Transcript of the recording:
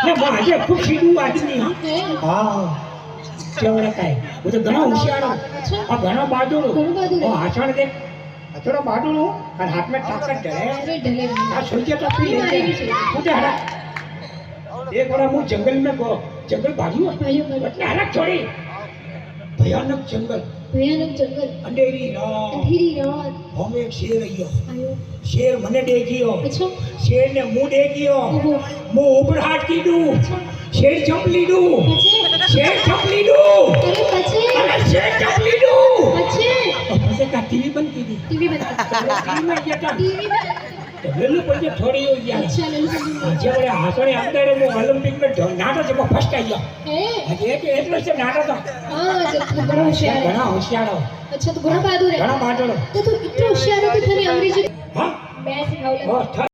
ને માજે ખૂબ સીધું આદમી હા કેવડે કાય હું તો ઘણો હોશિયારો આ ઘણો બહાદુર હાચણ દે થોડો બહાદુર અને હાથ में ताकत ढले आ सोचे तो पी लेते मुझे हरा एक बार हम जंगल में गो जंगल भागियो એટલે अलग छोड़ी भयानक जंगल अंधेरी रात हम एक शेर आयो शेर મને દેખ્યો शेर ने मुंह દેખ્યો मुंह ऊपर हाथ कीधું शेर जंप લીધું शेर जंप લીધું अरे शेर जंप લીધું પછી કા ટીવી બંધ કીધી ટીવી में ગયા लेलू पड़े थोड़ी हो गया अच्छा लेलू जेवड़े हासणे अंदर वो ओलंपिक में नाटक में फर्स्ट आई गया एक એટલો છે નાટક हां तो घणा होशियार अच्छा तो घणा बहादुर है तो तू इतना होशियार है कि तने अंग्रेजी हां मैं सिखाऊंगा